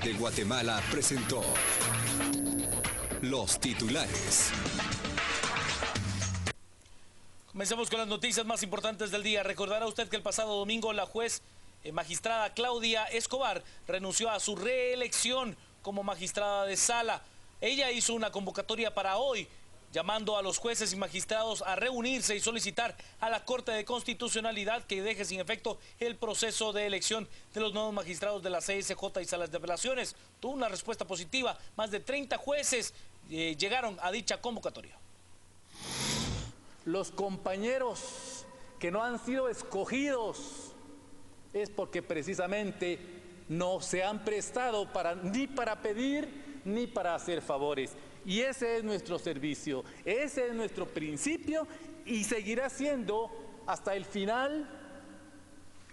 de Guatemala presentó los titulares. Comencemos con las noticias más importantes del día. Recordará usted que el pasado domingo la juez magistrada Claudia Escobar renunció a su reelección como magistrada de sala. Ella hizo una convocatoria para hoy, llamando a los jueces y magistrados a reunirse y solicitar a la Corte de Constitucionalidad que deje sin efecto el proceso de elección de los nuevos magistrados de la CSJ y salas de apelaciones. Tuvo una respuesta positiva. Más de 30 jueces llegaron a dicha convocatoria. Los compañeros que no han sido escogidos es porque precisamente no se han prestado ni para pedir ni para hacer favores. Y ese es nuestro servicio, ese es nuestro principio y seguirá siendo hasta el final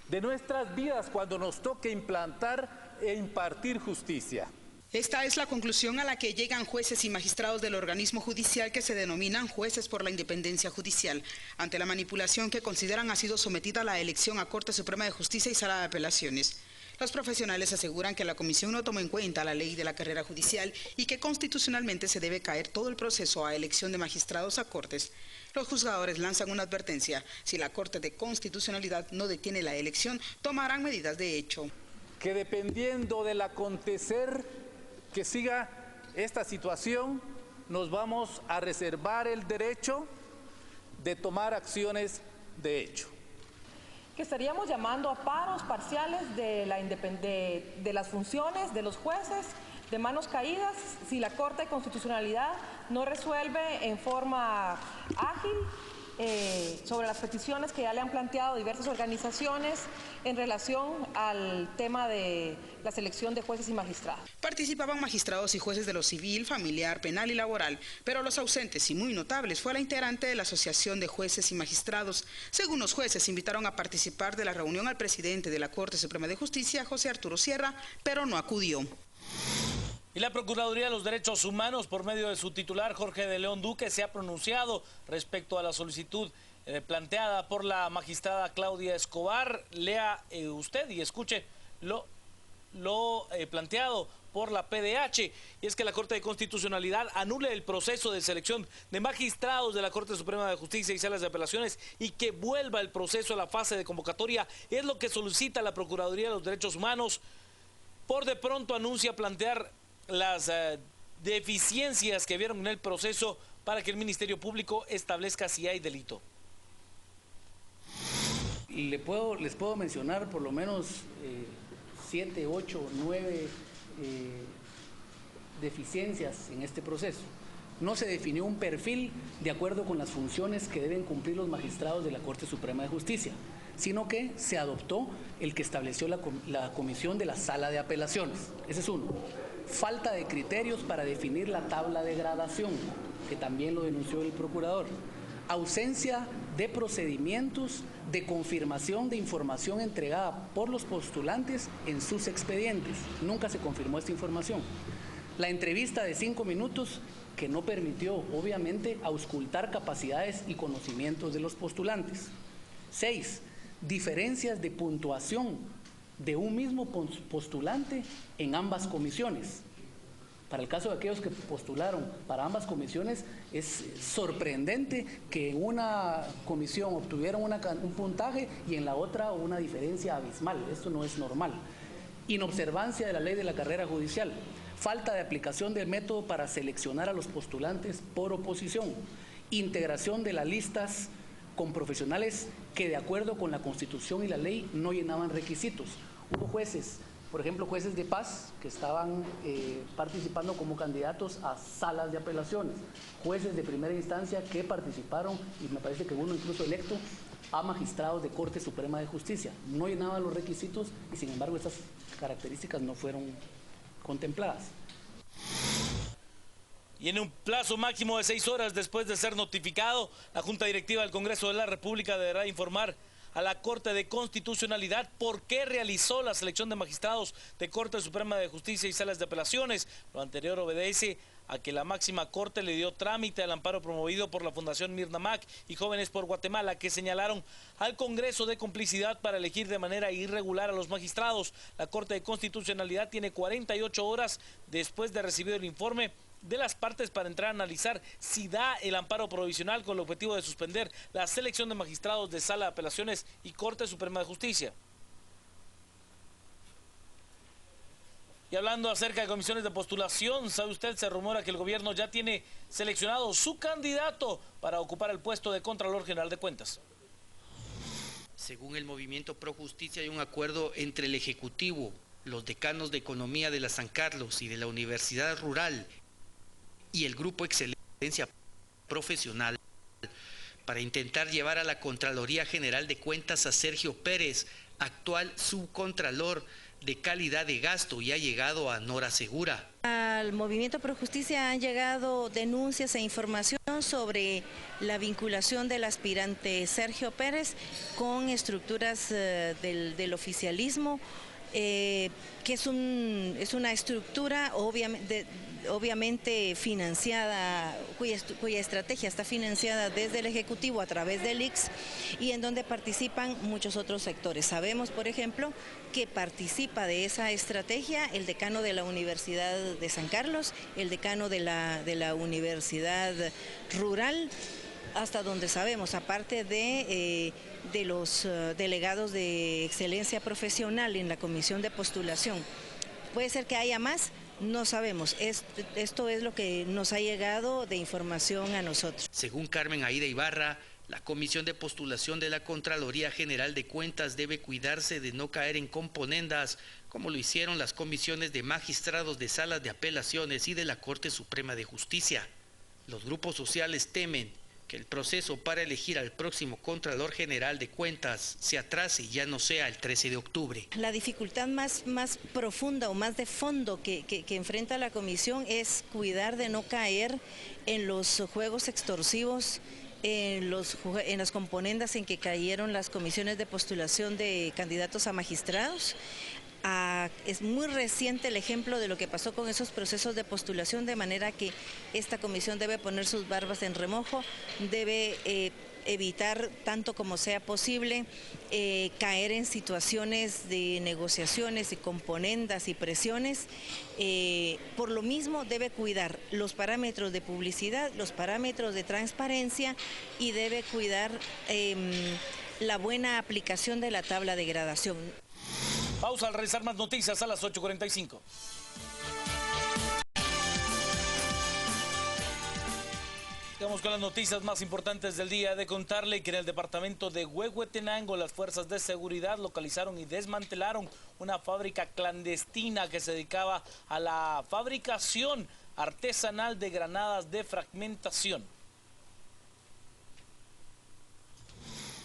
de nuestras vidas cuando nos toque implantar e impartir justicia. Esta es la conclusión a la que llegan jueces y magistrados del organismo judicial que se denominan jueces por la independencia judicial, ante la manipulación que consideran ha sido sometida a la elección a Corte Suprema de Justicia y Sala de Apelaciones. Los profesionales aseguran que la comisión no tomó en cuenta la ley de la carrera judicial y que constitucionalmente se debe caer todo el proceso a elección de magistrados a cortes. Los juzgadores lanzan una advertencia: si la Corte de Constitucionalidad no detiene la elección, tomarán medidas de hecho. Que dependiendo del acontecer que siga esta situación, nos vamos a reservar el derecho de tomar acciones de hecho. Que estaríamos llamando a paros parciales de las funciones de los jueces de manos caídas si la Corte de Constitucionalidad no resuelve en forma ágil sobre las peticiones que ya le han planteado diversas organizaciones en relación al tema de la selección de jueces y magistrados. Participaban magistrados y jueces de lo civil, familiar, penal y laboral, pero los ausentes y muy notables fue la integrante de la Asociación de Jueces y Magistrados. Según los jueces, invitaron a participar de la reunión al presidente de la Corte Suprema de Justicia, José Arturo Sierra, pero no acudió. Y la Procuraduría de los Derechos Humanos, por medio de su titular, Jorge de León Duque, se ha pronunciado respecto a la solicitud planteada por la magistrada Claudia Escobar. Lea usted y escuche lo planteado por la PDH, y es que la Corte de Constitucionalidad anule el proceso de selección de magistrados de la Corte Suprema de Justicia y salas de apelaciones y que vuelva el proceso a la fase de convocatoria. Es lo que solicita la Procuraduría de los Derechos Humanos. Por de pronto anuncia plantear las deficiencias que vieron en el proceso para que el Ministerio Público establezca si hay delito. Les puedo mencionar por lo menos 7, 8, 9 deficiencias en este proceso. No se definió un perfil de acuerdo con las funciones que deben cumplir los magistrados de la Corte Suprema de Justicia, sino que se adoptó el que estableció la comisión de la Sala de Apelaciones. Ese es uno. Falta de criterios para definir la tabla de gradación, que también lo denunció el procurador. Ausencia de procedimientos de confirmación de información entregada por los postulantes en sus expedientes. Nunca se confirmó esta información. La entrevista de 5 minutos que no permitió, obviamente, auscultar capacidades y conocimientos de los postulantes. 6. Diferencias de puntuación de un mismo postulante en ambas comisiones. Para el caso de aquellos que postularon para ambas comisiones, es sorprendente que en una comisión obtuvieran un puntaje y en la otra una diferencia abismal. Esto no es normal. Inobservancia de la ley de la carrera judicial. Falta de aplicación del método para seleccionar a los postulantes por oposición. Integración de las listas con profesionales que de acuerdo con la Constitución y la ley no llenaban requisitos. Hubo jueces, por ejemplo jueces de paz, que estaban participando como candidatos a salas de apelaciones, jueces de primera instancia que participaron, y me parece que uno incluso electo, a magistrados de Corte Suprema de Justicia. No llenaban los requisitos y sin embargo estas características no fueron contempladas. Y en un plazo máximo de 6 horas después de ser notificado, la Junta Directiva del Congreso de la República deberá informar a la Corte de Constitucionalidad por qué realizó la selección de magistrados de Corte Suprema de Justicia y salas de apelaciones. Lo anterior obedece a que la máxima corte le dio trámite al amparo promovido por la Fundación Mirna Mac y Jóvenes por Guatemala, que señalaron al Congreso de complicidad para elegir de manera irregular a los magistrados. La Corte de Constitucionalidad tiene 48 horas después de recibir el informe de las partes para entrar a analizar si da el amparo provisional con el objetivo de suspender la selección de magistrados de Sala de Apelaciones y Corte Suprema de Justicia. Y hablando acerca de comisiones de postulación, ¿sabe usted? Se rumora que el gobierno ya tiene seleccionado su candidato para ocupar el puesto de Contralor General de Cuentas. Según el Movimiento Pro Justicia, hay un acuerdo entre el Ejecutivo, los decanos de Economía de la San Carlos y de la Universidad Rural y el Grupo Excelencia Profesional para intentar llevar a la Contraloría General de Cuentas a Sergio Pérez, actual subcontralor de calidad de gasto, y ha llegado a Nora Segura. Al Movimiento Pro Justicia han llegado denuncias e información sobre la vinculación del aspirante Sergio Pérez con estructuras del oficialismo, que es una estructura obviamente financiada, cuya estrategia está financiada desde el Ejecutivo a través del ICS y en donde participan muchos otros sectores. Sabemos, por ejemplo, que participa de esa estrategia el decano de la Universidad de San Carlos, el decano de la Universidad Rural, hasta donde sabemos, aparte de los delegados de excelencia profesional en la comisión de postulación. Puede ser que haya más, no sabemos. Esto es lo que nos ha llegado de información a nosotros. Según Carmen Aida Ibarra, la comisión de postulación de la Contraloría General de Cuentas debe cuidarse de no caer en componendas, como lo hicieron las comisiones de magistrados de salas de apelaciones y de la Corte Suprema de Justicia. Los grupos sociales temen que el proceso para elegir al próximo Contralor General de Cuentas se atrase y ya no sea el 13 de octubre. La dificultad más profunda o más de fondo que enfrenta la comisión es cuidar de no caer en los juegos extorsivos, en las componendas en que cayeron las comisiones de postulación de candidatos a magistrados. Es muy reciente el ejemplo de lo que pasó con esos procesos de postulación, de manera que esta comisión debe poner sus barbas en remojo, debe evitar tanto como sea posible caer en situaciones de negociaciones y componendas y presiones. Por lo mismo debe cuidar los parámetros de publicidad, los parámetros de transparencia y debe cuidar la buena aplicación de la tabla de gradación. Pausa al realizar más noticias a las 8:45. Vamos con las noticias más importantes del día. De contarle que en el departamento de Huehuetenango las fuerzas de seguridad localizaron y desmantelaron una fábrica clandestina que se dedicaba a la fabricación artesanal de granadas de fragmentación.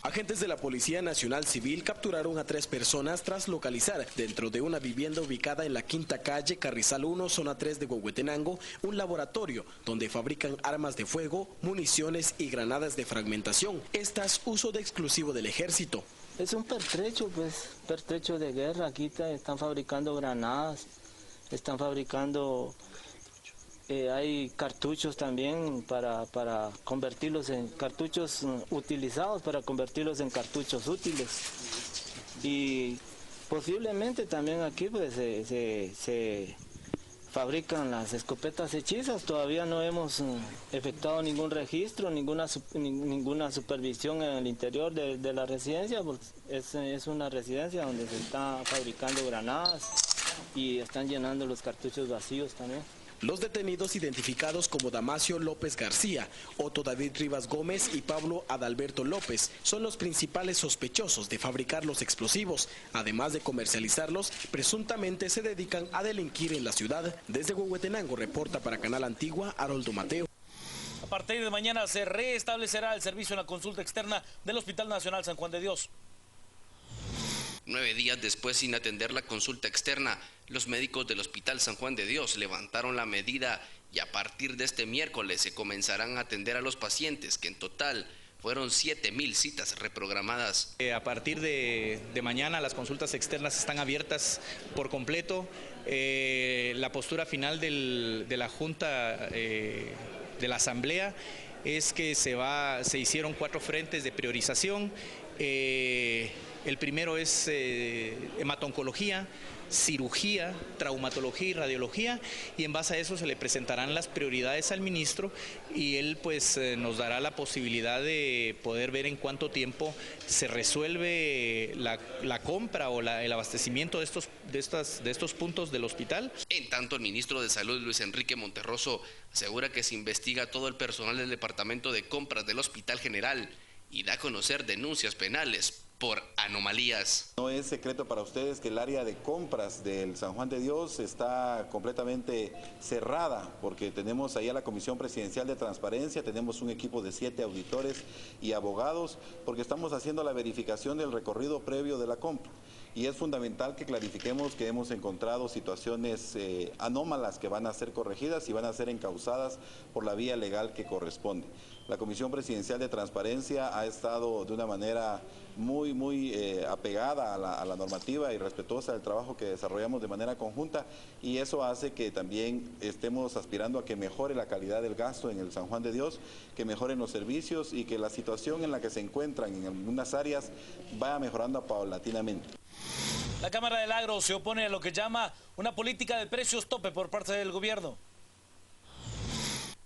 Agentes de la Policía Nacional Civil capturaron a 3 personas tras localizar dentro de una vivienda ubicada en la Quinta Calle, Carrizal 1, zona 3 de Huehuetenango, un laboratorio donde fabrican armas de fuego, municiones y granadas de fragmentación. Estas uso de exclusivo del ejército. Es un pertrecho, pertrecho de guerra. Aquí están fabricando granadas, están fabricando... hay cartuchos también para convertirlos en cartuchos utilizados, para convertirlos en cartuchos útiles. Y posiblemente también aquí pues se fabrican las escopetas hechizas. Todavía no hemos efectuado ningún registro, ninguna supervisión en el interior de la residencia, porque es una residencia donde se está fabricando granadas y están llenando los cartuchos vacíos también. Los detenidos, identificados como Damasio López García, Otto David Rivas Gómez y Pablo Adalberto López, son los principales sospechosos de fabricar los explosivos. Además de comercializarlos, presuntamente se dedican a delinquir en la ciudad. Desde Huehuetenango reporta para Canal Antigua Haroldo Mateo. A partir de mañana se restablecerá el servicio en la consulta externa del Hospital Nacional San Juan de Dios. 9 días después, sin atender la consulta externa, los médicos del Hospital San Juan de Dios levantaron la medida y a partir de este miércoles se comenzarán a atender a los pacientes, que en total fueron 7.000 citas reprogramadas. A partir de mañana las consultas externas están abiertas por completo. La postura final de la Junta de la Asamblea es que se hicieron 4 frentes de priorización. El primero es hematoncología, cirugía, traumatología y radiología, y en base a eso se le presentarán las prioridades al ministro y él pues nos dará la posibilidad de poder ver en cuánto tiempo se resuelve la compra o el abastecimiento de estos puntos del hospital. En tanto, el ministro de Salud, Luis Enrique Monterroso, asegura que se investiga todo el personal del Departamento de Compras del Hospital General y da a conocer denuncias penales por anomalías. No es secreto para ustedes que el área de compras del San Juan de Dios está completamente cerrada, porque tenemos ahí a la Comisión Presidencial de Transparencia, tenemos un equipo de 7 auditores y abogados, porque estamos haciendo la verificación del recorrido previo de la compra. Y es fundamental que clarifiquemos que hemos encontrado situaciones anómalas que van a ser corregidas y van a ser encauzadas por la vía legal que corresponde. La Comisión Presidencial de Transparencia ha estado de una manera muy apegada a la normativa y respetuosa del trabajo que desarrollamos de manera conjunta, y eso hace que también estemos aspirando a que mejore la calidad del gasto en el San Juan de Dios, que mejoren los servicios y que la situación en la que se encuentran en algunas áreas vaya mejorando paulatinamente. La Cámara del Agro se opone a lo que llama una política de precios tope por parte del gobierno.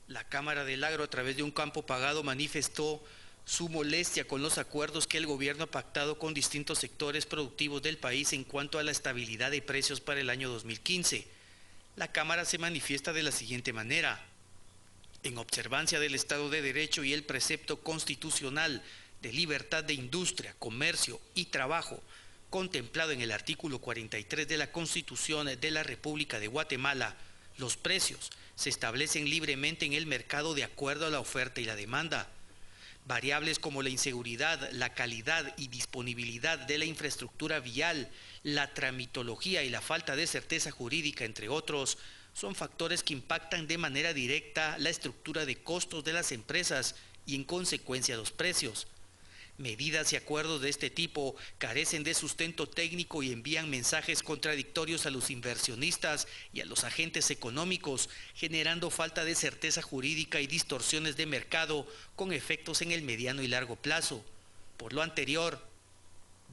La Cámara del Agro, a través de un campo pagado, manifestó su molestia con los acuerdos que el gobierno ha pactado con distintos sectores productivos del país en cuanto a la estabilidad de precios para el año 2015. La Cámara se manifiesta de la siguiente manera: en observancia del Estado de Derecho y el precepto constitucional de libertad de industria, comercio y trabajo, contemplado en el artículo 43 de la Constitución de la República de Guatemala, los precios se establecen libremente en el mercado de acuerdo a la oferta y la demanda. Variables como la inseguridad, la calidad y disponibilidad de la infraestructura vial, la tramitología y la falta de certeza jurídica, entre otros, son factores que impactan de manera directa la estructura de costos de las empresas y en consecuencia los precios. Medidas y acuerdos de este tipo carecen de sustento técnico y envían mensajes contradictorios a los inversionistas y a los agentes económicos, generando falta de certeza jurídica y distorsiones de mercado con efectos en el mediano y largo plazo. Por lo anterior,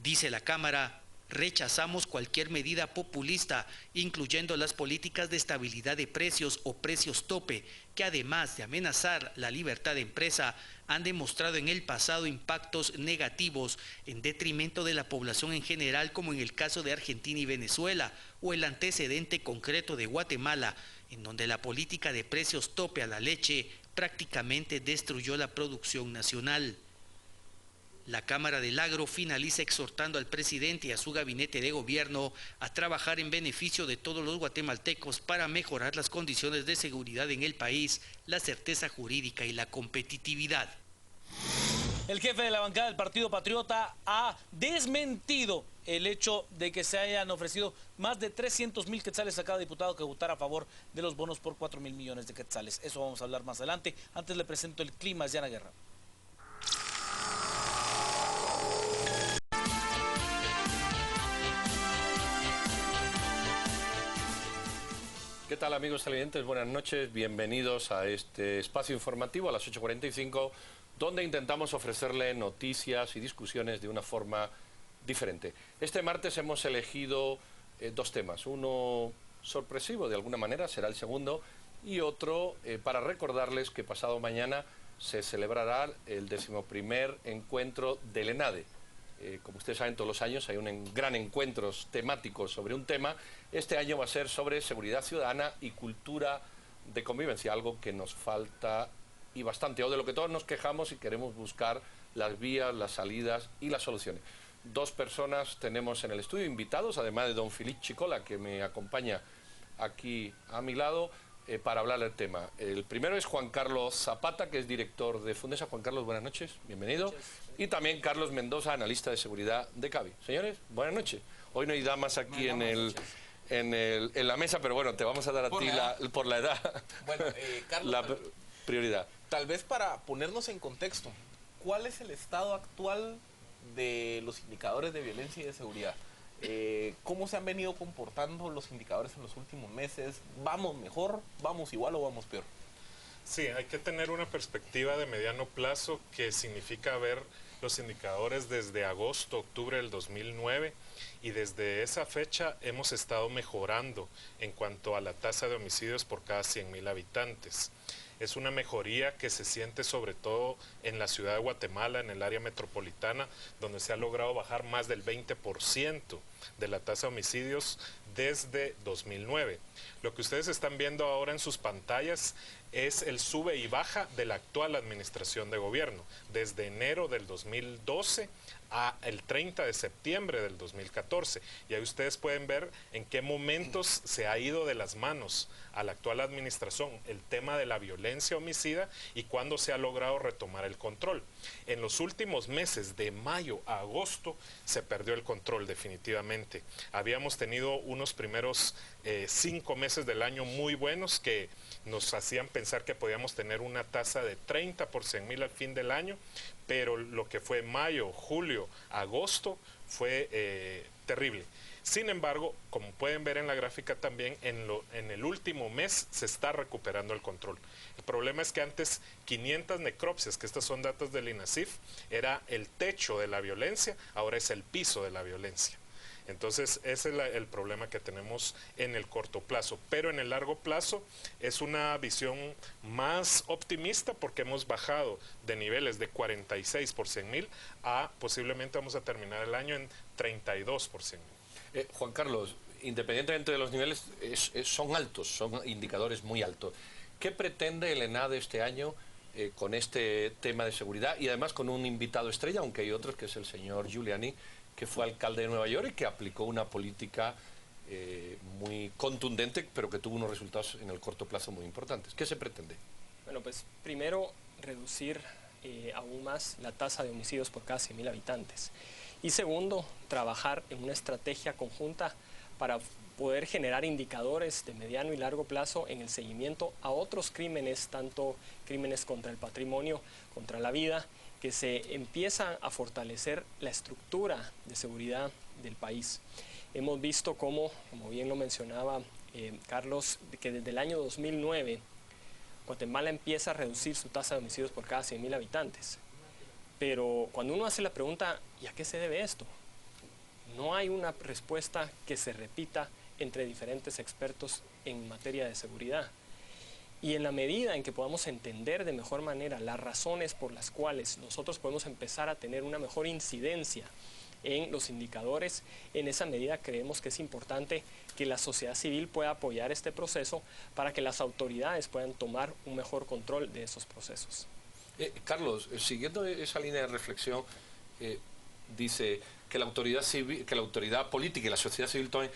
dice la Cámara, rechazamos cualquier medida populista, incluyendo las políticas de estabilidad de precios o precios tope, que además de amenazar la libertad de empresa, han demostrado en el pasado impactos negativos en detrimento de la población en general, como en el caso de Argentina y Venezuela, o el antecedente concreto de Guatemala, en donde la política de precios tope a la leche prácticamente destruyó la producción nacional. La Cámara del Agro finaliza exhortando al presidente y a su gabinete de gobierno a trabajar en beneficio de todos los guatemaltecos para mejorar las condiciones de seguridad en el país, la certeza jurídica y la competitividad. El jefe de la bancada del Partido Patriota ha desmentido el hecho de que se hayan ofrecido más de 300.000 quetzales a cada diputado que votara a favor de los bonos por 4.000 millones de quetzales. Eso vamos a hablar más adelante. Antes le presento el clima, Yana Guerra. ¿Qué tal, amigos televidentes? Buenas noches, bienvenidos a este espacio informativo a las 8:45, donde intentamos ofrecerle noticias y discusiones de una forma diferente. Este martes hemos elegido 2 temas, uno sorpresivo de alguna manera, será el segundo, y otro para recordarles que pasado mañana se celebrará el 11º encuentro del ENADE. Como ustedes saben, todos los años hay gran encuentros temáticos sobre un tema. Este año va a ser sobre seguridad ciudadana y cultura de convivencia, algo que nos falta y bastante, o de lo que todos nos quejamos y queremos buscar las vías, las salidas y las soluciones. 2 personas tenemos en el estudio, invitados, además de don Filipe Chicola, que me acompaña aquí a mi lado, para hablar del tema. El primero es Juan Carlos Zapata, que es director de Fundesa. Juan Carlos, buenas noches, bienvenido. Y también Carlos Mendoza, analista de seguridad de CABI. Señores, buenas noches. Hoy no hay damas aquí en la mesa, pero bueno, te vamos a dar a ti por la edad. Bueno, Carlos, la prioridad. Tal vez para ponernos en contexto, ¿cuál es el estado actual de los indicadores de violencia y de seguridad? ¿Cómo se han venido comportando los indicadores en los últimos meses? ¿Vamos mejor, vamos igual o vamos peor? Sí, hay que tener una perspectiva de mediano plazo que significa ver los indicadores desde agosto, octubre del 2009 y desde esa fecha hemos estado mejorando en cuanto a la tasa de homicidios por cada 100,000 habitantes. Es una mejoría que se siente sobre todo en la ciudad de Guatemala, en el área metropolitana, donde se ha logrado bajar más del 20% de la tasa de homicidios desde 2009. Lo que ustedes están viendo ahora en sus pantallas es el sube y baja de la actual administración de gobierno, desde enero del 2012 a el 30 de septiembre del 2014. Y ahí ustedes pueden ver en qué momentos se ha ido de las manos a la actual administración el tema de la violencia homicida y cuándo se ha logrado retomar el control. En los últimos meses, de mayo a agosto, se perdió el control definitivamente. Habíamos tenido unos primeros 5 meses del año muy buenos que nos hacían pensar que podíamos tener una tasa de 30 por 100,000 al fin del año, pero lo que fue mayo, julio, agosto fue terrible. Sin embargo, como pueden ver en la gráfica también, en el último mes se está recuperando el control. El problema es que antes 500 necropsias, que estas son datos del INASIF, era el techo de la violencia, ahora es el piso de la violencia. Entonces, ese es el problema que tenemos en el corto plazo. Pero en el largo plazo es una visión más optimista porque hemos bajado de niveles de 46 por 100,000 a posiblemente vamos a terminar el año en 32 por 100,000. Juan Carlos, independientemente de los niveles, son altos, son indicadores muy altos. ¿Qué pretende el ENADE este año con este tema de seguridad y además con un invitado estrella, aunque hay otros, que es el señor Giuliani, que fue alcalde de Nueva York y que aplicó una política muy contundente, pero que tuvo unos resultados en el corto plazo muy importantes? ¿Qué se pretende? Bueno, pues primero reducir aún más la tasa de homicidios por cada 100,000 habitantes. Y segundo, trabajar en una estrategia conjunta para poder generar indicadores de mediano y largo plazo en el seguimiento a otros crímenes, tanto crímenes contra el patrimonio, contra la vida, que se empieza a fortalecer la estructura de seguridad del país. Hemos visto cómo, como bien lo mencionaba Carlos, que desde el año 2009 Guatemala empieza a reducir su tasa de homicidios por cada 100,000 habitantes. Pero cuando uno hace la pregunta, ¿y a qué se debe esto? No hay una respuesta que se repita entre diferentes expertos en materia de seguridad. Y en la medida en que podamos entender de mejor manera las razones por las cuales nosotros podemos empezar a tener una mejor incidencia en los indicadores, en esa medida creemos que es importante que la sociedad civil pueda apoyar este proceso para que las autoridades puedan tomar un mejor control de esos procesos. Carlos, siguiendo esa línea de reflexión, dice que la autoridad civil, que la autoridad política y la sociedad civil tomen...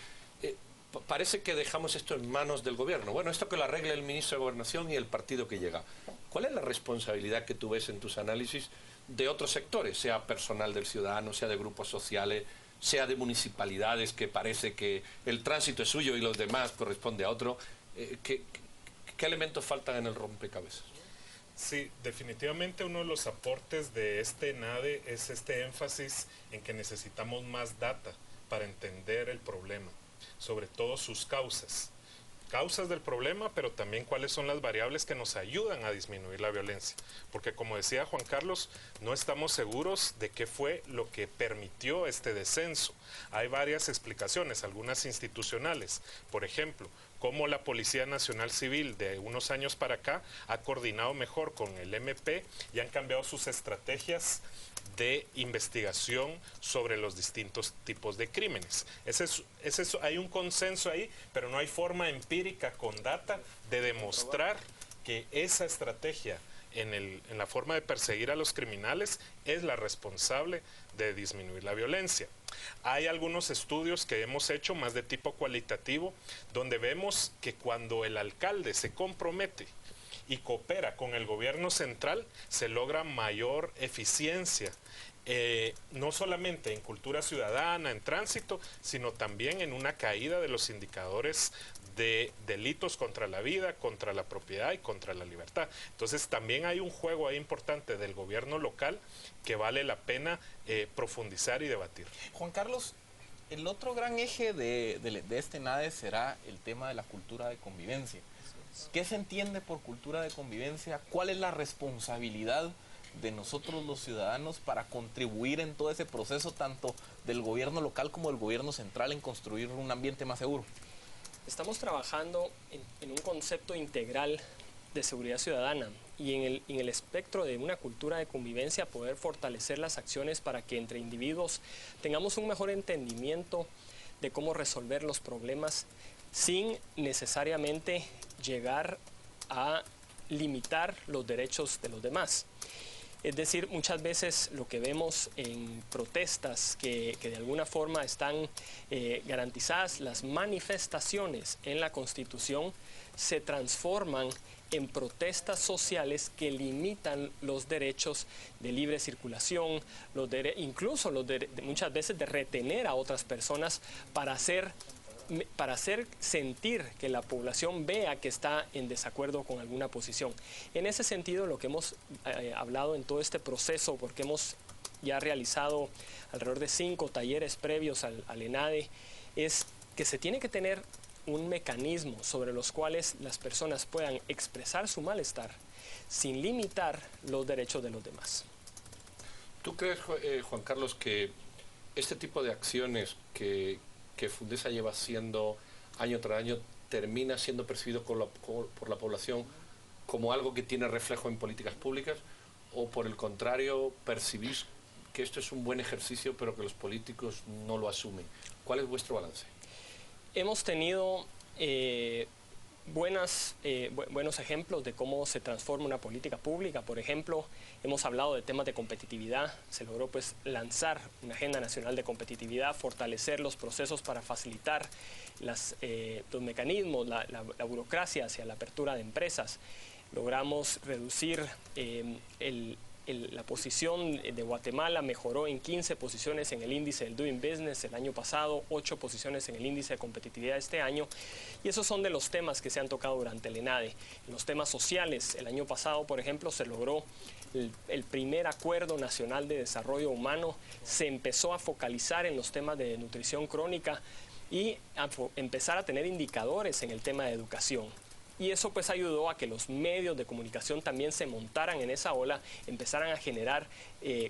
parece que dejamos esto en manos del gobierno. Bueno, esto que lo arregle el ministro de Gobernación y el partido que llega. ¿Cuál es la responsabilidad que tú ves en tus análisis de otros sectores, sea personal del ciudadano, sea de grupos sociales, sea de municipalidades, que parece que el tránsito es suyo y los demás corresponde a otro? ¿Qué elementos faltan en el rompecabezas? Sí, definitivamente uno de los aportes de este ENADE es este énfasis en que necesitamos más data para entender el problema, sobre todo sus causas del problema, pero también cuáles son las variables que nos ayudan a disminuir la violencia. Porque como decía Juan Carlos, no estamos seguros de qué fue lo que permitió este descenso. Hay varias explicaciones, algunas institucionales. Por ejemplo, cómo la Policía Nacional Civil de unos años para acá ha coordinado mejor con el MP y han cambiado sus estrategias de investigación sobre los distintos tipos de crímenes. Hay un consenso ahí, pero no hay forma empírica con data de demostrar que esa estrategia en la forma de perseguir a los criminales es la responsable de disminuir la violencia. Hay algunos estudios que hemos hecho más de tipo cualitativo, donde vemos que cuando el alcalde se compromete y coopera con el gobierno central, se logra mayor eficiencia no solamente en cultura ciudadana, en tránsito, sino también en una caída de los indicadores de delitos contra la vida, contra la propiedad y contra la libertad. Entonces también hay un juego ahí importante del gobierno local que vale la pena profundizar y debatir. Juan Carlos, el otro gran eje de este NADE será el tema de la cultura de convivencia. ¿Qué se entiende por cultura de convivencia? ¿Cuál es la responsabilidad de nosotros los ciudadanos para contribuir en todo ese proceso, tanto del gobierno local como del gobierno central, en construir un ambiente más seguro? Estamos trabajando en un concepto integral de seguridad ciudadana y en el espectro de una cultura de convivencia poder fortalecer las acciones para que entre individuos tengamos un mejor entendimiento de cómo resolver los problemas sin necesariamente llegar a limitar los derechos de los demás. Es decir, muchas veces lo que vemos en protestas que de alguna forma están garantizadas, las manifestaciones en la Constitución se transforman en protestas sociales que limitan los derechos de libre circulación, incluso muchas veces de retener a otras personas para hacer sentir que la población vea que está en desacuerdo con alguna posición. En ese sentido, lo que hemos hablado en todo este proceso, porque hemos ya realizado alrededor de 5 talleres previos al ENADE, es que se tiene que tener un mecanismo sobre los cuales las personas puedan expresar su malestar sin limitar los derechos de los demás. ¿Tú crees, Juan Carlos, que este tipo de acciones que Fundesa lleva haciendo año tras año termina siendo percibido por la población como algo que tiene reflejo en políticas públicas, o por el contrario percibís que esto es un buen ejercicio pero que los políticos no lo asumen? ¿Cuál es vuestro balance? Hemos tenido buenos ejemplos de cómo se transforma una política pública. Por ejemplo, hemos hablado de temas de competitividad. Se logró pues lanzar una agenda nacional de competitividad, fortalecer los procesos para facilitar los mecanismos, la burocracia hacia la apertura de empresas. Logramos reducir la posición de Guatemala, mejoró en 15 posiciones en el índice del Doing Business el año pasado, 8 posiciones en el índice de competitividad este año, y esos son de los temas que se han tocado durante el ENADE. En los temas sociales, el año pasado, por ejemplo, se logró el primer Acuerdo Nacional de Desarrollo Humano, se empezó a focalizar en los temas de nutrición crónica y a empezar a tener indicadores en el tema de educación. Y eso pues ayudó a que los medios de comunicación también se montaran en esa ola, empezaran a generar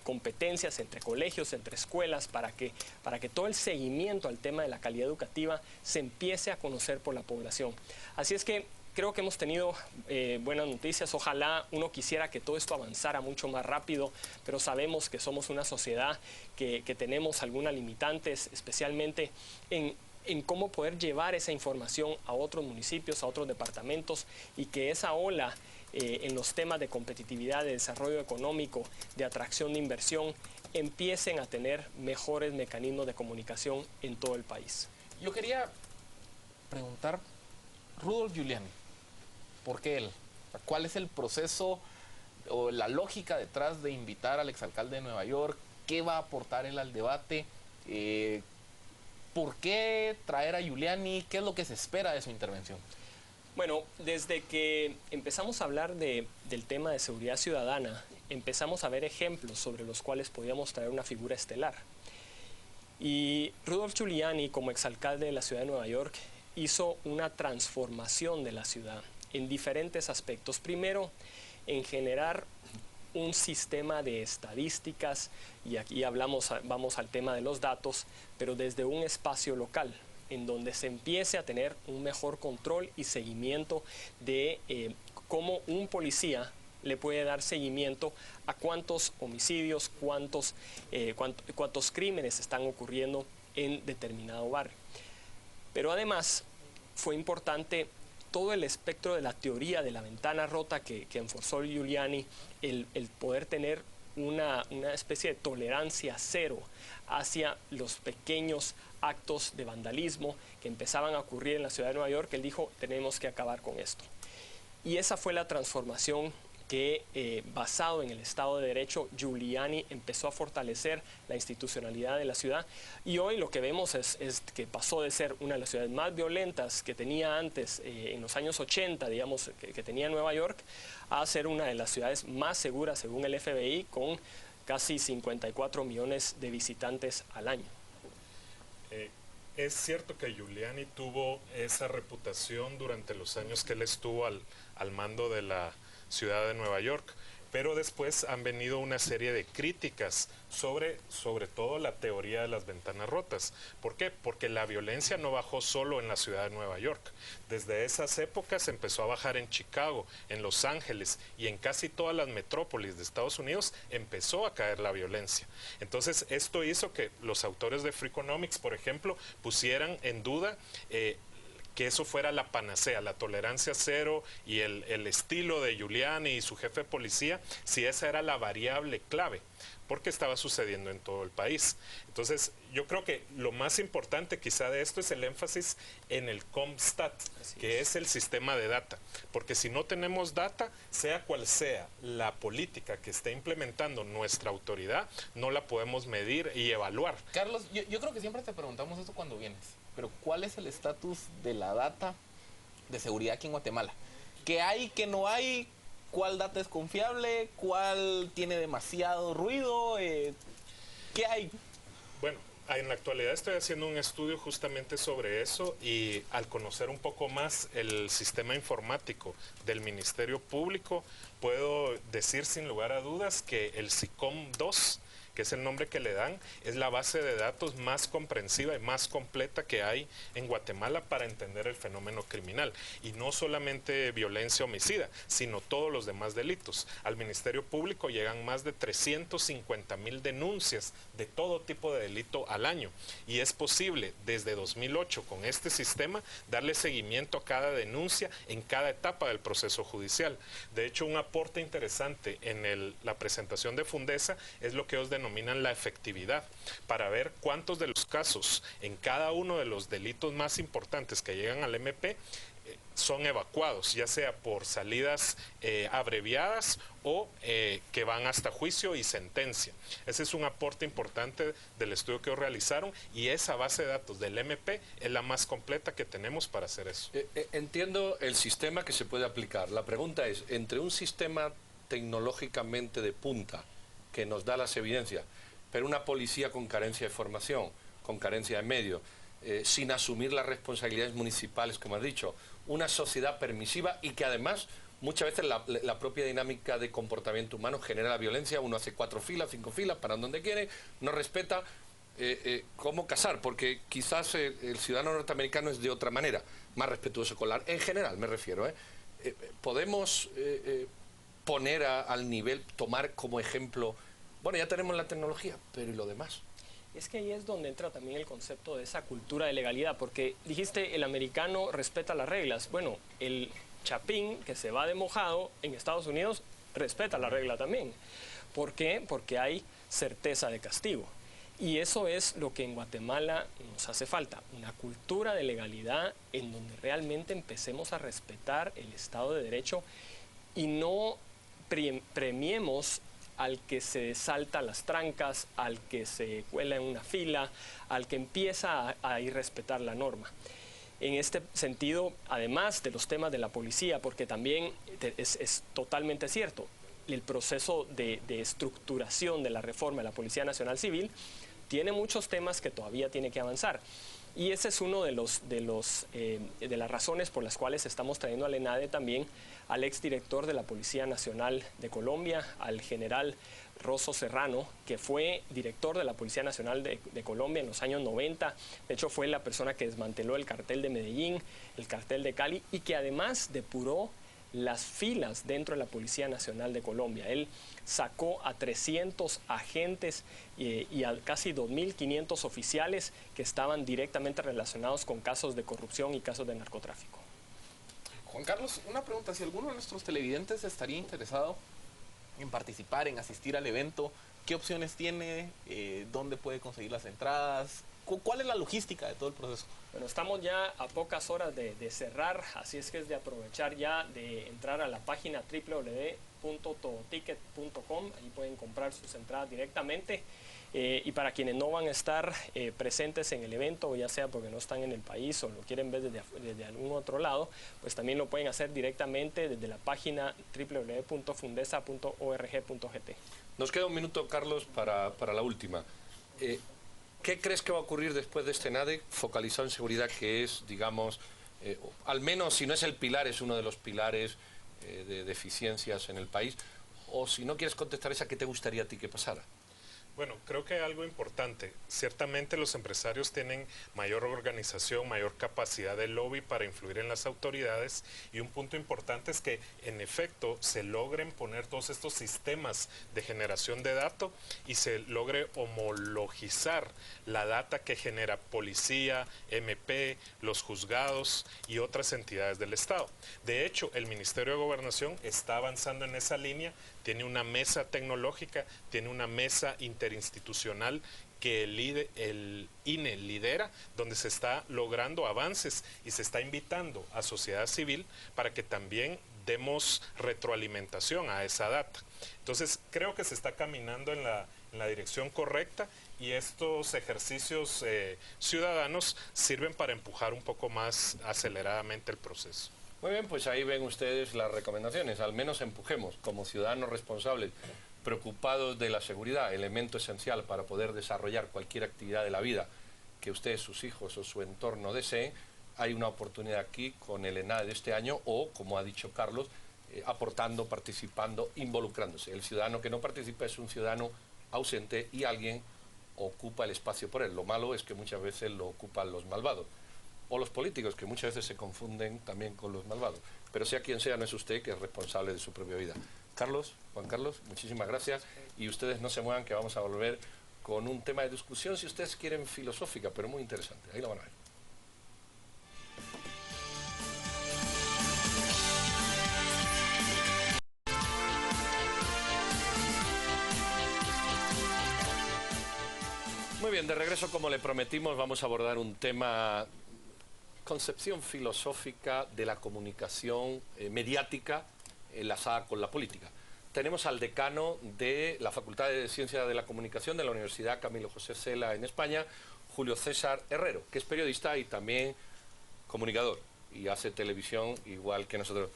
competencias entre colegios, entre escuelas, para que todo el seguimiento al tema de la calidad educativa se empiece a conocer por la población. Así es que creo que hemos tenido buenas noticias. Ojalá uno quisiera que todo esto avanzara mucho más rápido, pero sabemos que somos una sociedad que tenemos algunas limitantes, especialmente en cómo poder llevar esa información a otros municipios, a otros departamentos, y que esa ola en los temas de competitividad, de desarrollo económico, de atracción de inversión, empiecen a tener mejores mecanismos de comunicación en todo el país. Yo quería preguntar, Rudolph Giuliani, ¿por qué él? ¿Cuál es el proceso o la lógica detrás de invitar al exalcalde de Nueva York? ¿Qué va a aportar él al debate? ¿Por qué traer a Giuliani? ¿Qué es lo que se espera de su intervención? Bueno, desde que empezamos a hablar del tema de seguridad ciudadana, empezamos a ver ejemplos sobre los cuales podíamos traer una figura estelar. Y Rudolph Giuliani, como exalcalde de la ciudad de Nueva York, hizo una transformación de la ciudad en diferentes aspectos. Primero, en generar un sistema de estadísticas, y aquí vamos al tema de los datos, pero desde un espacio local, en donde se empiece a tener un mejor control y seguimiento de cómo un policía le puede dar seguimiento a cuántos homicidios, cuántos crímenes están ocurriendo en determinado barrio. Pero además fue importante todo el espectro de la teoría de la ventana rota que enforzó Giuliani, el poder tener una especie de tolerancia cero hacia los pequeños actos de vandalismo que empezaban a ocurrir en la ciudad de Nueva York. Él dijo, tenemos que acabar con esto. Y esa fue la transformación que basado en el Estado de Derecho, Giuliani empezó a fortalecer la institucionalidad de la ciudad, y hoy lo que vemos es que pasó de ser una de las ciudades más violentas que tenía antes, en los años 80, digamos, que tenía Nueva York, a ser una de las ciudades más seguras según el FBI, con casi 54 millones de visitantes al año. Es cierto que Giuliani tuvo esa reputación durante los años que él estuvo al mando de la ciudad de Nueva York, pero después han venido una serie de críticas sobre todo la teoría de las ventanas rotas. ¿Por qué? Porque la violencia no bajó solo en la ciudad de Nueva York. Desde esas épocas empezó a bajar en Chicago, en Los Ángeles y en casi todas las metrópolis de Estados Unidos empezó a caer la violencia. Entonces esto hizo que los autores de Freakonomics, por ejemplo, pusieran en duda que eso fuera la panacea, la tolerancia cero y el estilo de Giuliani y su jefe de policía, si esa era la variable clave, porque estaba sucediendo en todo el país. Entonces, yo creo que lo más importante quizá de esto es el énfasis en el CompStat, que es el sistema de data, porque si no tenemos data, sea cual sea la política que esté implementando nuestra autoridad, no la podemos medir y evaluar. Carlos, yo creo que siempre te preguntamos eso cuando vienes, pero ¿cuál es el estatus de la data de seguridad aquí en Guatemala? ¿Qué hay, qué no hay? ¿Cuál data es confiable? ¿Cuál tiene demasiado ruido? ¿Qué hay? Bueno, en la actualidad estoy haciendo un estudio justamente sobre eso, y al conocer un poco más el sistema informático del Ministerio Público, puedo decir sin lugar a dudas que el SICOM 2, que es el nombre que le dan, es la base de datos más comprensiva y más completa que hay en Guatemala para entender el fenómeno criminal. Y no solamente violencia homicida, sino todos los demás delitos. Al Ministerio Público llegan más de 350,000 denuncias de todo tipo de delito al año. Y es posible, desde 2008, con este sistema, darle seguimiento a cada denuncia en cada etapa del proceso judicial. De hecho, un aporte interesante en la presentación de Fundesa es lo que os denominan la efectividad, para ver cuántos de los casos en cada uno de los delitos más importantes que llegan al MP son evacuados, ya sea por salidas abreviadas o que van hasta juicio y sentencia. Ese es un aporte importante del estudio que realizaron, y esa base de datos del MP es la más completa que tenemos para hacer eso. Entiendo el sistema que se puede aplicar. La pregunta es, entre un sistema tecnológicamente de punta que nos da las evidencias, pero una policía con carencia de formación, con carencia de medios, sin asumir las responsabilidades municipales, como has dicho, una sociedad permisiva y que además muchas veces la propia dinámica de comportamiento humano genera la violencia. Uno hace 4 filas, 5 filas, para donde quiere, no respeta cómo casar, porque quizás el ciudadano norteamericano es de otra manera, más respetuoso con en general me refiero. Podemos poner al nivel, tomar como ejemplo, bueno, ya tenemos la tecnología, pero ¿y lo demás? Es que ahí es donde entra también el concepto de esa cultura de legalidad, porque dijiste, el americano respeta las reglas. Bueno, el chapín que se va de mojado en Estados Unidos respeta la regla también. ¿Por qué? Porque hay certeza de castigo. Y eso es lo que en Guatemala nos hace falta, una cultura de legalidad en donde realmente empecemos a respetar el Estado de Derecho y no premiemos al que se salta las trancas, al que se cuela en una fila, al que empieza a irrespetar la norma. En este sentido, además de los temas de la policía, porque también es totalmente cierto, el proceso de estructuración de la reforma de la Policía Nacional Civil tiene muchos temas que todavía tiene que avanzar. Y ese es uno de las razones por las cuales estamos trayendo al ENADE también al exdirector de la Policía Nacional de Colombia, al general Rosso Serrano, que fue director de la Policía Nacional de Colombia en los años 90. De hecho, fue la persona que desmanteló el cartel de Medellín, el cartel de Cali, y que además depuró las filas dentro de la Policía Nacional de Colombia. Él sacó a 300 agentes y a casi 2.500 oficiales que estaban directamente relacionados con casos de corrupción y casos de narcotráfico. Juan Carlos, una pregunta, si alguno de nuestros televidentes estaría interesado en participar, en asistir al evento, ¿qué opciones tiene? ¿Dónde puede conseguir las entradas? ¿Cuál es la logística de todo el proceso? Bueno, estamos ya a pocas horas de cerrar, así es que es de aprovechar ya de entrar a la página www.todoticket.com, ahí pueden comprar sus entradas directamente. Y para quienes no van a estar presentes en el evento, ya sea porque no están en el país o lo quieren ver desde algún otro lado, pues también lo pueden hacer directamente desde la página www.fundesa.org.gt. Nos queda un minuto, Carlos, para la última. ¿Qué crees que va a ocurrir después de este NADE focalizado en seguridad, que es, digamos, al menos si no es el pilar, es uno de los pilares de deficiencias en el país? O si no quieres contestar esa, ¿qué te gustaría a ti que pasara? Bueno, creo que hay algo importante. Ciertamente los empresarios tienen mayor organización, mayor capacidad de lobby para influir en las autoridades, y un punto importante es que en efecto se logren poner todos estos sistemas de generación de datos y se logre homologizar la data que genera policía, MP, los juzgados y otras entidades del Estado. De hecho, el Ministerio de Gobernación está avanzando en esa línea. Tiene una mesa tecnológica, tiene una mesa interinstitucional que el INE lidera, donde se está logrando avances y se está invitando a sociedad civil para que también demos retroalimentación a esa data. Entonces, creo que se está caminando en la dirección correcta, y estos ejercicios ciudadanos sirven para empujar un poco más aceleradamente el proceso. Muy bien, pues ahí ven ustedes las recomendaciones. Al menos empujemos como ciudadanos responsables, preocupados de la seguridad, elemento esencial para poder desarrollar cualquier actividad de la vida que ustedes, sus hijos o su entorno deseen. Hay una oportunidad aquí con el ENADE de este año, o, como ha dicho Carlos, aportando, participando, involucrándose. El ciudadano que no participa es un ciudadano ausente y alguien ocupa el espacio por él. Lo malo es que muchas veces lo ocupan los malvados, o los políticos, que muchas veces se confunden también con los malvados. Pero sea quien sea, no es usted que es responsable de su propia vida. Carlos, Juan Carlos, muchísimas gracias, y ustedes no se muevan, que vamos a volver con un tema de discusión, si ustedes quieren, filosófica, pero muy interesante. Ahí lo van a ver. Muy bien, de regreso, como le prometimos, vamos a abordar un tema, concepción filosófica de la comunicación mediática enlazada con la política. Tenemos al decano de la Facultad de Ciencias de la Comunicación de la Universidad Camilo José Cela en España, Julio César Herrero, que es periodista y también comunicador, y hace televisión igual que nosotros.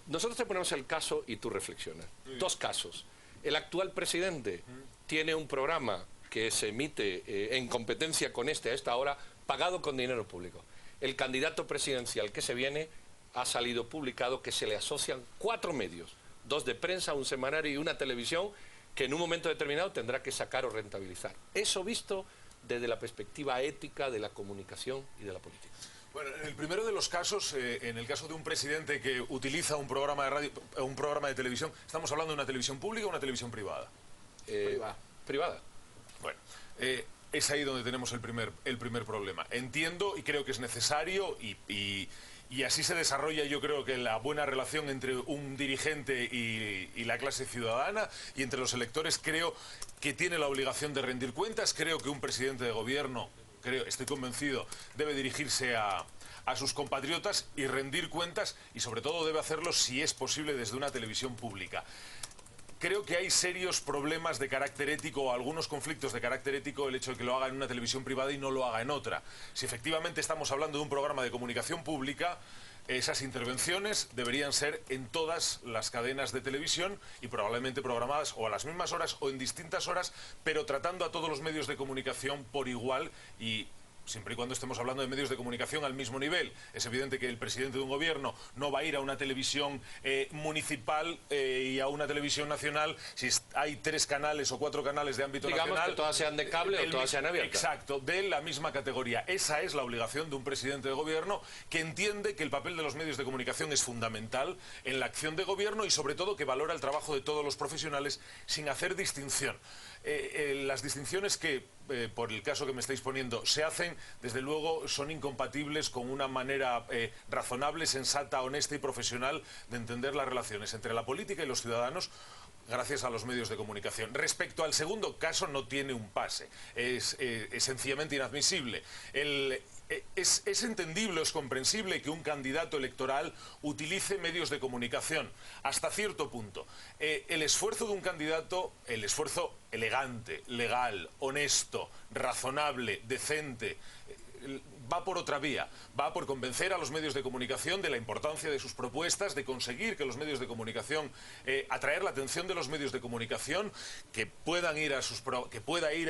Nosotros te ponemos el caso y tú reflexionas. Dos casos. El actual presidente tiene un programa que se emite en competencia con a esta hora, pagado con dinero público. El candidato presidencial que se viene, ha salido publicado que se le asocian 4 medios, 2 de prensa, un semanario y una televisión, que en un momento determinado tendrá que sacar o rentabilizar. Eso visto desde la perspectiva ética de la comunicación y de la política. Bueno, en el primero de los casos, en el caso de un presidente que utiliza un programa de radio, un programa de televisión, ¿estamos hablando de una televisión pública o una televisión privada? Privada. Bueno, es ahí donde tenemos el primer problema. Entiendo y creo que es necesario, y así se desarrolla, yo creo, que la buena relación entre un dirigente y la clase ciudadana y entre los electores. Creo que tiene la obligación de rendir cuentas. Creo que un presidente de gobierno, estoy convencido, debe dirigirse a sus compatriotas y rendir cuentas, y sobre todo debe hacerlo, si es posible, desde una televisión pública. Creo que hay serios problemas de carácter ético, o algunos conflictos de carácter ético, el hecho de que lo haga en una televisión privada y no lo haga en otra. Si efectivamente estamos hablando de un programa de comunicación pública, esas intervenciones deberían ser en todas las cadenas de televisión, y probablemente programadas o a las mismas horas o en distintas horas, pero tratando a todos los medios de comunicación por igual, y siempre y cuando estemos hablando de medios de comunicación al mismo nivel. Es evidente que el presidente de un gobierno no va a ir a una televisión municipal y a una televisión nacional si hay 3 canales o 4 canales de ámbito nacional. Digamos que todas sean de cable o todas sean abiertas. Exacto, de la misma categoría. Esa es la obligación de un presidente de gobierno, que entiende que el papel de los medios de comunicación es fundamental en la acción de gobierno, y sobre todo que valora el trabajo de todos los profesionales sin hacer distinción. Las distinciones que, por el caso que me estáis poniendo, se hacen desde luego son incompatibles con una manera razonable, sensata, honesta y profesional de entender las relaciones entre la política y los ciudadanos, gracias a los medios de comunicación. Respecto al segundo caso, no tiene un pase, es sencillamente inadmisible. Es entendible, es comprensible que un candidato electoral utilice medios de comunicación, hasta cierto punto. El esfuerzo de un candidato, el esfuerzo elegante, legal, honesto, razonable, decente, va por otra vía, va por convencer a los medios de comunicación de la importancia de sus propuestas, de conseguir que los medios de comunicación, atraer la atención de los medios de comunicación, que pueda ir a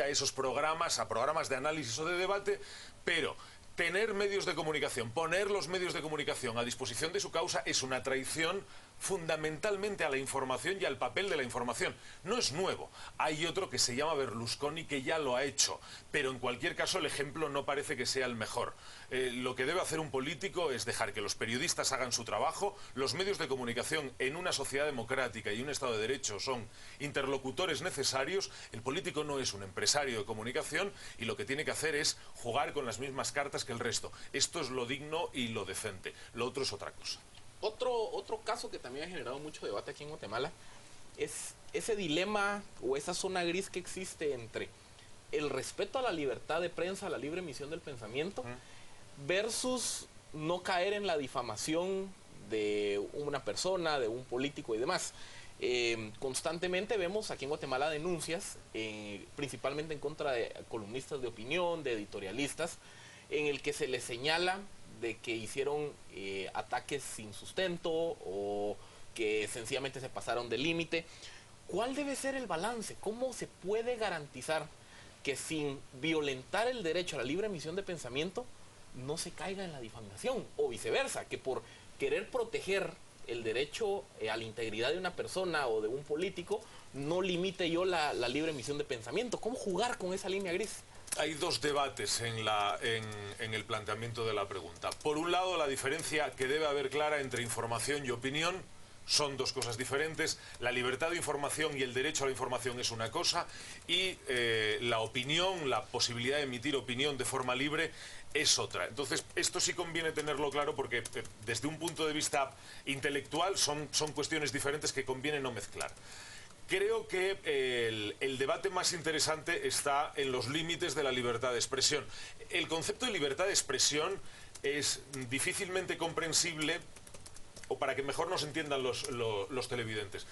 esos programas, a programas de análisis o de debate, pero tener medios de comunicación, poner los medios de comunicación a disposición de su causa es una traición fundamentalmente a la información y al papel de la información. No es nuevo. Hay otro que se llama Berlusconi que ya lo ha hecho, pero en cualquier caso el ejemplo no parece que sea el mejor. Lo que debe hacer un político es dejar que los periodistas hagan su trabajo, los medios de comunicación en una sociedad democrática y un Estado de Derecho son interlocutores necesarios. El político no es un empresario de comunicación y lo que tiene que hacer es jugar con las mismas cartas que el resto. Esto es lo digno y lo decente. Lo otro es otra cosa. Otro caso que también ha generado mucho debate aquí en Guatemala es ese dilema o esa zona gris que existe entre el respeto a la libertad de prensa, a la libre emisión del pensamiento, versus no caer en la difamación de una persona, de un político y demás. Constantemente vemos aquí en Guatemala denuncias, principalmente en contra de columnistas de opinión, de editorialistas, en el que se les señala de que hicieron ataques sin sustento o que sencillamente se pasaron del límite. ¿Cuál debe ser el balance? ¿Cómo se puede garantizar que sin violentar el derecho a la libre emisión de pensamiento no se caiga en la difamación? O viceversa, que por querer proteger el derecho a la integridad de una persona o de un político, no limite yo la libre emisión de pensamiento. ¿Cómo jugar con esa línea gris? Hay dos debates en el planteamiento de la pregunta. Por un lado, la diferencia que debe haber clara entre información y opinión. Son dos cosas diferentes. La libertad de información y el derecho a la información es una cosa y la opinión, la posibilidad de emitir opinión de forma libre es otra. Entonces, esto sí conviene tenerlo claro porque desde un punto de vista intelectual son cuestiones diferentes que conviene no mezclar. Creo que el debate más interesante está en los límites de la libertad de expresión. El concepto de libertad de expresión es difícilmente comprensible, o para que mejor nos entiendan los televidentes.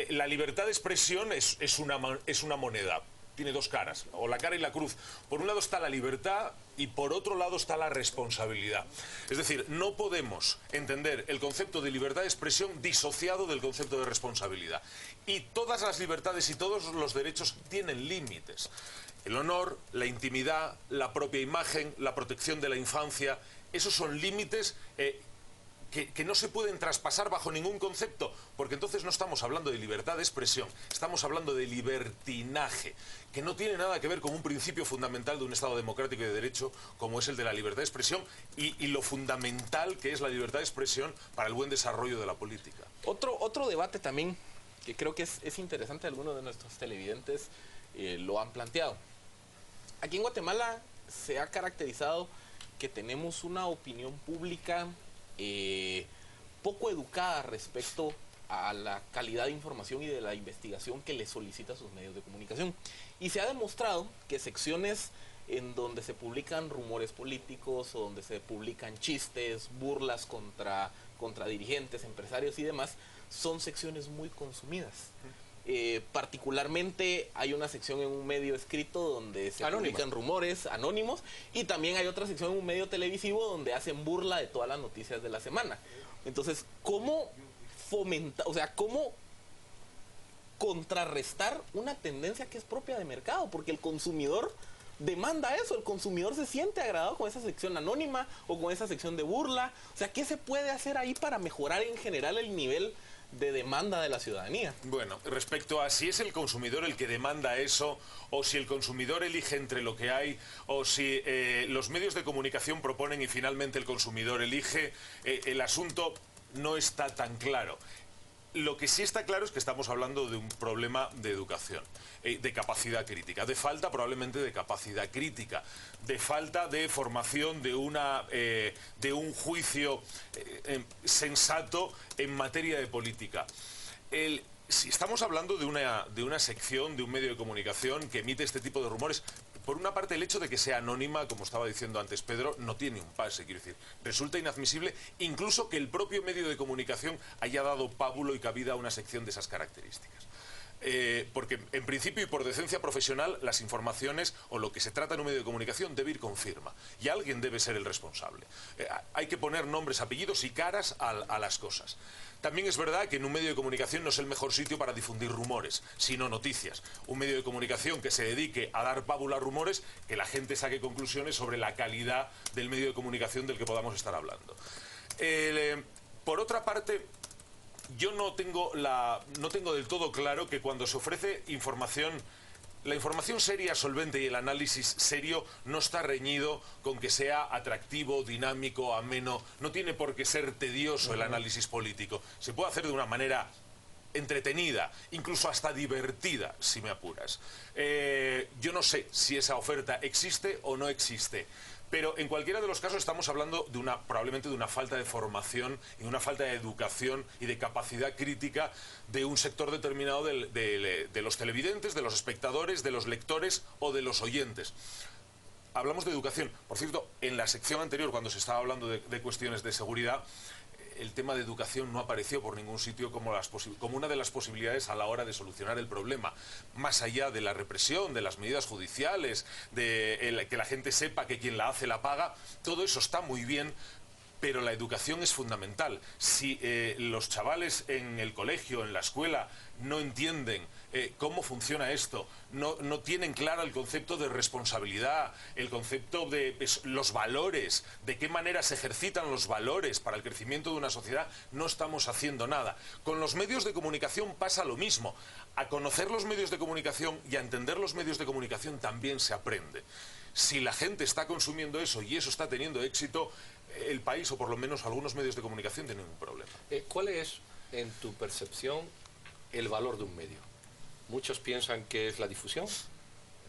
La libertad de expresión es una moneda. Tiene dos caras, o la cara y la cruz. Por un lado está la libertad y por otro lado está la responsabilidad. Es decir, no podemos entender el concepto de libertad de expresión disociado del concepto de responsabilidad. Y todas las libertades y todos los derechos tienen límites. El honor, la intimidad, la propia imagen, la protección de la infancia, esos son límites que no se pueden traspasar bajo ningún concepto, porque entonces no estamos hablando de libertad de expresión, estamos hablando de libertinaje, que no tiene nada que ver con un principio fundamental de un Estado democrático y de derecho como es el de la libertad de expresión y lo fundamental que es la libertad de expresión para el buen desarrollo de la política. Otro debate también que creo que es interesante, algunos de nuestros televidentes lo han planteado. Aquí en Guatemala se ha caracterizado que tenemos una opinión pública poco educada respecto a la calidad de información y de la investigación que le solicita a sus medios de comunicación. Y se ha demostrado que secciones en donde se publican rumores políticos o donde se publican chistes, burlas contra dirigentes, empresarios y demás, son secciones muy consumidas. Particularmente hay una sección en un medio escrito donde se publican rumores anónimos y también hay otra sección en un medio televisivo donde hacen burla de todas las noticias de la semana. Entonces, ¿cómo fomentar, o sea, cómo contrarrestar una tendencia que es propia de mercado? Porque el consumidor demanda eso, el consumidor se siente agradado con esa sección anónima o con esa sección de burla. O sea, ¿qué se puede hacer ahí para mejorar en general el nivel de demanda de la ciudadanía? Bueno, respecto a si es el consumidor el que demanda eso, o si el consumidor elige entre lo que hay, o si los medios de comunicación proponen y finalmente el consumidor elige, el asunto no está tan claro. Lo que sí está claro es que estamos hablando de un problema de educación, de capacidad crítica, de falta probablemente de capacidad crítica, de falta de formación de un juicio sensato en materia de política. Si estamos hablando de una sección, de un medio de comunicación que emite este tipo de rumores, por una parte el hecho de que sea anónima, como estaba diciendo antes Pedro, no tiene un pase, quiero decir, resulta inadmisible incluso que el propio medio de comunicación haya dado pábulo y cabida a una sección de esas características. Porque en principio y por decencia profesional las informaciones o lo que se trata en un medio de comunicación debe ir con firma y alguien debe ser el responsable. Hay que poner nombres, apellidos y caras a las cosas. También es verdad que en un medio de comunicación no es el mejor sitio para difundir rumores, sino noticias. Un medio de comunicación que se dedique a dar pábula a rumores, que la gente saque conclusiones sobre la calidad del medio de comunicación del que podamos estar hablando. Por otra parte, yo no tengo del todo claro que cuando se ofrece información, la información seria, solvente y el análisis serio no está reñido con que sea atractivo, dinámico, ameno. No tiene por qué ser tedioso el análisis político. Se puede hacer de una manera entretenida, incluso hasta divertida, si me apuras. Yo no sé si esa oferta existe o no existe. Pero en cualquiera de los casos estamos hablando probablemente de una falta de formación y una falta de educación y de capacidad crítica de un sector determinado de los televidentes, de los espectadores, de los lectores o de los oyentes. Hablamos de educación. Por cierto, en la sección anterior, cuando se estaba hablando de cuestiones de seguridad, el tema de educación no apareció por ningún sitio como una de las posibilidades a la hora de solucionar el problema. Más allá de la represión, de las medidas judiciales, de que la gente sepa que quien la hace la paga, todo eso está muy bien, pero la educación es fundamental. Si los chavales en el colegio, en la escuela, no entienden cómo funciona esto, no tienen claro el concepto de responsabilidad, el concepto de los valores, de qué manera se ejercitan los valores para el crecimiento de una sociedad, no estamos haciendo nada. Con los medios de comunicación pasa lo mismo. A conocer los medios de comunicación y a entender los medios de comunicación también se aprende. Si la gente está consumiendo eso y eso está teniendo éxito, el país, o por lo menos algunos medios de comunicación, tienen un problema. ¿Cuál es, en tu percepción, el valor de un medio? Muchos piensan que es la difusión,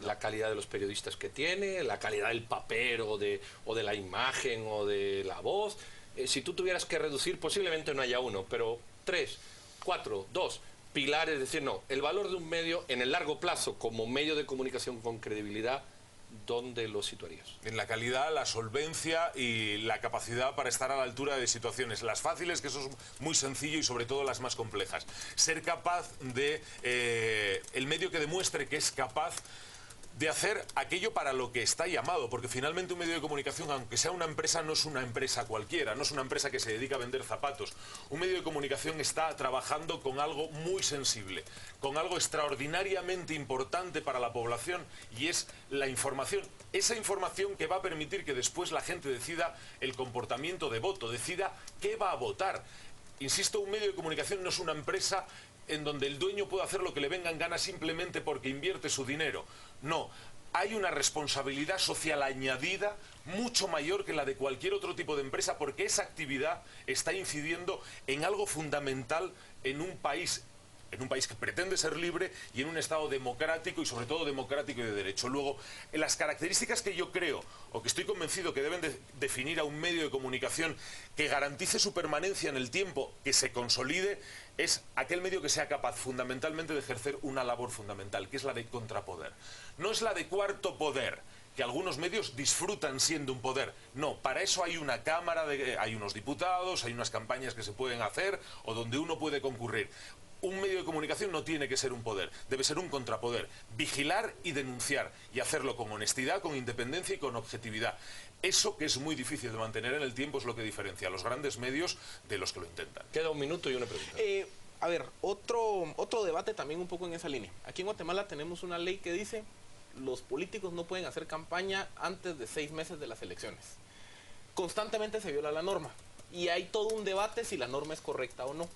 la calidad de los periodistas que tiene, la calidad del papel o de la imagen o de la voz. Si tú tuvieras que reducir, posiblemente no haya uno, pero 3, 4, 2 pilares, es decir, no, el valor de un medio en el largo plazo como medio de comunicación con credibilidad, ¿dónde lo situarías? En la calidad, la solvencia y la capacidad para estar a la altura de situaciones. Las fáciles, que eso es muy sencillo, y sobre todo las más complejas. Ser capaz de... el medio que demuestre que es capaz de hacer aquello para lo que está llamado, porque finalmente un medio de comunicación, aunque sea una empresa, no es una empresa cualquiera, no es una empresa que se dedica a vender zapatos. Un medio de comunicación está trabajando con algo muy sensible, con algo extraordinariamente importante para la población, y es la información. Esa información que va a permitir que después la gente decida el comportamiento de voto, decida qué va a votar. Insisto, un medio de comunicación no es una empresa en donde el dueño puede hacer lo que le venga en gana simplemente porque invierte su dinero. No, hay una responsabilidad social añadida mucho mayor que la de cualquier otro tipo de empresa, porque esa actividad está incidiendo en algo fundamental en un país que pretende ser libre y en un Estado democrático, y sobre todo democrático y de derecho. Luego, las características que yo creo, o que estoy convencido que deben definir a un medio de comunicación que garantice su permanencia en el tiempo, que se consolide, es aquel medio que sea capaz fundamentalmente de ejercer una labor fundamental, que es la de contrapoder. No es la de cuarto poder, que algunos medios disfrutan siendo un poder. No, para eso hay una cámara, hay unos diputados, hay unas campañas que se pueden hacer o donde uno puede concurrir. Un medio de comunicación no tiene que ser un poder, debe ser un contrapoder. Vigilar y denunciar, y hacerlo con honestidad, con independencia y con objetividad. Eso, que es muy difícil de mantener en el tiempo, es lo que diferencia a los grandes medios de los que lo intentan. Queda un minuto y una pregunta. A ver, otro debate también un poco en esa línea. Aquí en Guatemala tenemos una ley que dice: los políticos no pueden hacer campaña antes de 6 meses de las elecciones. Constantemente se viola la norma, y hay todo un debate si la norma es correcta o no.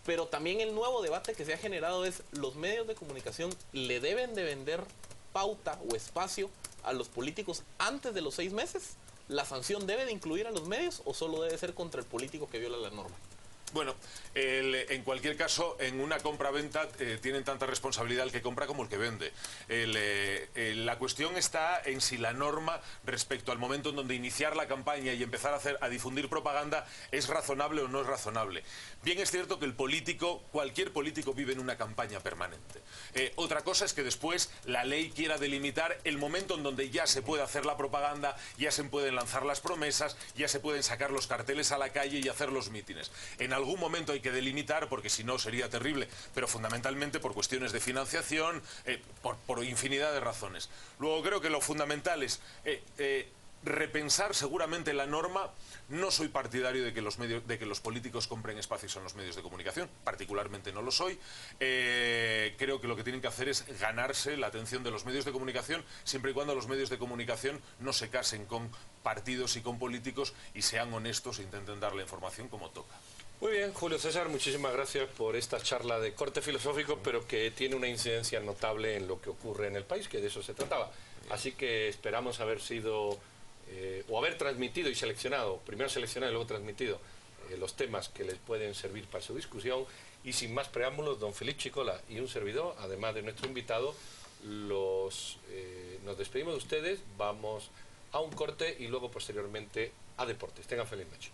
Pero también el nuevo debate que se ha generado es: ¿los medios de comunicación le deben de vender pauta o espacio a los políticos antes de los 6 meses? ¿La sanción debe de incluir a los medios o solo debe ser contra el político que viola la norma? Bueno, en cualquier caso, en una compra-venta tienen tanta responsabilidad el que compra como el que vende. La cuestión está en si la norma respecto al momento en donde iniciar la campaña y empezar a difundir propaganda es razonable o no es razonable. Bien es cierto que el político, cualquier político vive en una campaña permanente. Otra cosa es que después la ley quiera delimitar el momento en donde ya se puede hacer la propaganda, ya se pueden lanzar las promesas, ya se pueden sacar los carteles a la calle y hacer los mítines. En algún momento hay que delimitar, porque si no sería terrible, pero fundamentalmente por cuestiones de financiación, por infinidad de razones. Luego creo que lo fundamental es repensar seguramente la norma. No soy partidario de que los políticos compren espacios en los medios de comunicación, particularmente no lo soy. Creo que lo que tienen que hacer es ganarse la atención de los medios de comunicación, siempre y cuando los medios de comunicación no se casen con partidos y con políticos y sean honestos e intenten dar la información como toca. Muy bien, Julio César, muchísimas gracias por esta charla de corte filosófico, pero que tiene una incidencia notable en lo que ocurre en el país, que de eso se trataba. Así que esperamos haber sido, o haber transmitido y seleccionado, primero seleccionado y luego transmitido, los temas que les pueden servir para su discusión. Y sin más preámbulos, don Felipe Chicola y un servidor, además de nuestro invitado, nos despedimos de ustedes, vamos a un corte y luego posteriormente a deportes. Tengan feliz noche.